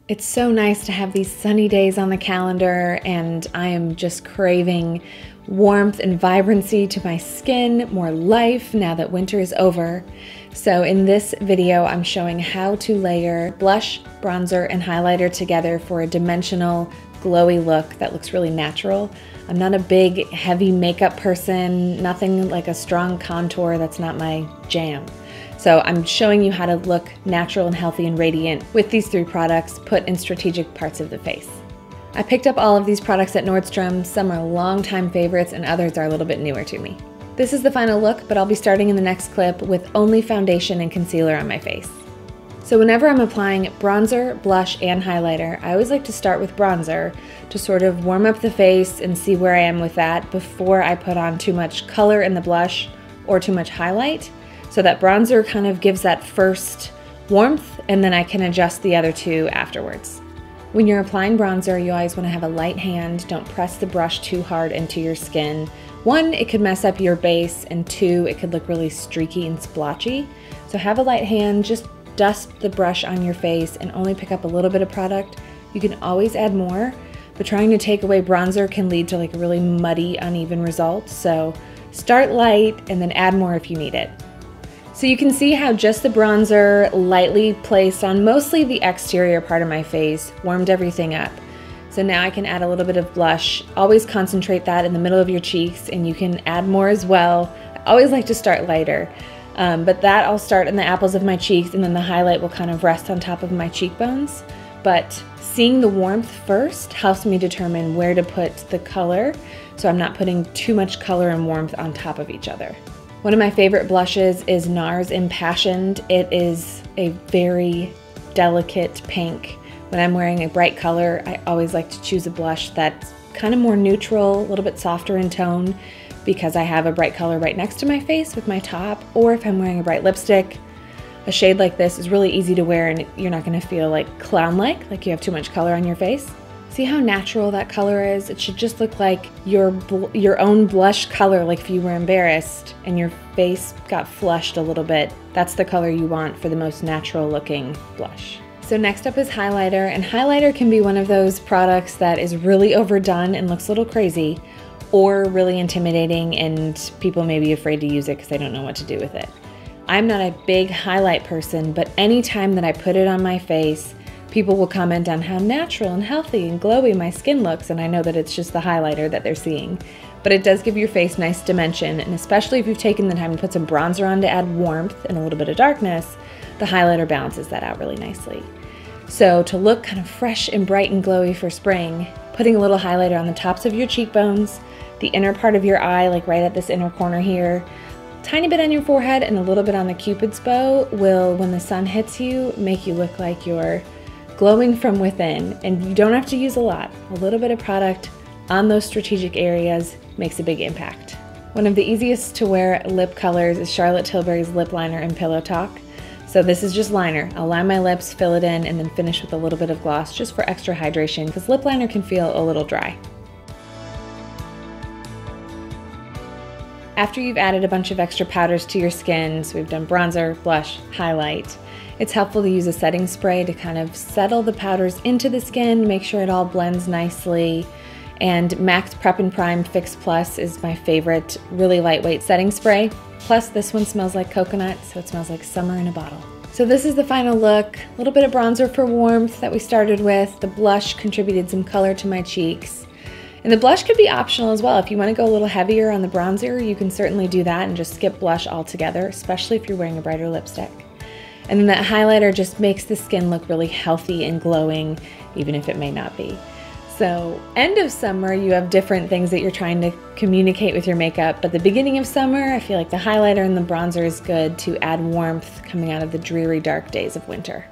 It's so nice to have these sunny days on the calendar, and I am just craving warmth and vibrancy to my skin, more life now that winter is over. So in this video, I'm showing how to layer blush, bronzer, and highlighter together for a dimensional, glowy look that looks really natural. I'm not a big, heavy makeup person, nothing like a strong contour, that's not my jam. So I'm showing you how to look natural and healthy and radiant with these 3 products put in strategic parts of the face. I picked up all of these products at Nordstrom. Some are longtime favorites and others are a little bit newer to me. This is the final look, but I'll be starting in the next clip with only foundation and concealer on my face. So whenever I'm applying bronzer, blush, and highlighter, I always like to start with bronzer to sort of warm up the face and see where I am with that before I put on too much color in the blush or too much highlight. So that bronzer kind of gives that first warmth, and then I can adjust the other 2 afterwards. When you're applying bronzer, you always want to have a light hand. Don't press the brush too hard into your skin. 1, it could mess up your base, and 2, it could look really streaky and splotchy. So have a light hand, just dust the brush on your face and only pick up a little bit of product. You can always add more, but trying to take away bronzer can lead to like a really muddy, uneven result. So start light and then add more if you need it. So you can see how just the bronzer, lightly placed on mostly the exterior part of my face, warmed everything up. So now I can add a little bit of blush. Always concentrate that in the middle of your cheeks, and you can add more as well. I always like to start lighter, but that I'll start in the apples of my cheeks, and then the highlight will kind of rest on top of my cheekbones. But seeing the warmth first helps me determine where to put the color, so I'm not putting too much color and warmth on top of each other. One of my favorite blushes is NARS Impassioned. It is a very delicate pink. When I'm wearing a bright color, I always like to choose a blush that's kind of more neutral, a little bit softer in tone, because I have a bright color right next to my face with my top, or if I'm wearing a bright lipstick, a shade like this is really easy to wear and you're not gonna feel like clown-like you have too much color on your face. See how natural that color is? It should just look like your own blush color, like if you were embarrassed and your face got flushed a little bit. That's the color you want for the most natural looking blush. So next up is highlighter, and highlighter can be one of those products that is really overdone and looks a little crazy, or really intimidating and people may be afraid to use it because they don't know what to do with it. I'm not a big highlight person, but anytime that I put it on my face, people will comment on how natural and healthy and glowy my skin looks, and I know that it's just the highlighter that they're seeing. But it does give your face nice dimension, and especially if you've taken the time to put some bronzer on to add warmth and a little bit of darkness, the highlighter balances that out really nicely. So to look kind of fresh and bright and glowy for spring, putting a little highlighter on the tops of your cheekbones, the inner part of your eye, like right at this inner corner here, tiny bit on your forehead and a little bit on the Cupid's bow will, when the sun hits you, make you look like you're glowing from within, and you don't have to use a lot. A little bit of product on those strategic areas makes a big impact. One of the easiest to wear lip colors is Charlotte Tilbury's lip liner in Pillow Talk. So this is just liner. I'll line my lips, fill it in, and then finish with a little bit of gloss just for extra hydration, because lip liner can feel a little dry. After you've added a bunch of extra powders to your skin, so we've done bronzer, blush, highlight, it's helpful to use a setting spray to kind of settle the powders into the skin, make sure it all blends nicely. And MAC's Prep and Prime Fix Plus is my favorite, really lightweight setting spray. Plus this one smells like coconut, so it smells like summer in a bottle. So this is the final look. A little bit of bronzer for warmth that we started with. The blush contributed some color to my cheeks. And the blush could be optional as well. If you want to go a little heavier on the bronzer, you can certainly do that and just skip blush altogether, especially if you're wearing a brighter lipstick. And then that highlighter just makes the skin look really healthy and glowing, even if it may not be. So end of summer, you have different things that you're trying to communicate with your makeup, but the beginning of summer, I feel like the highlighter and the bronzer is good to add warmth coming out of the dreary, dark days of winter.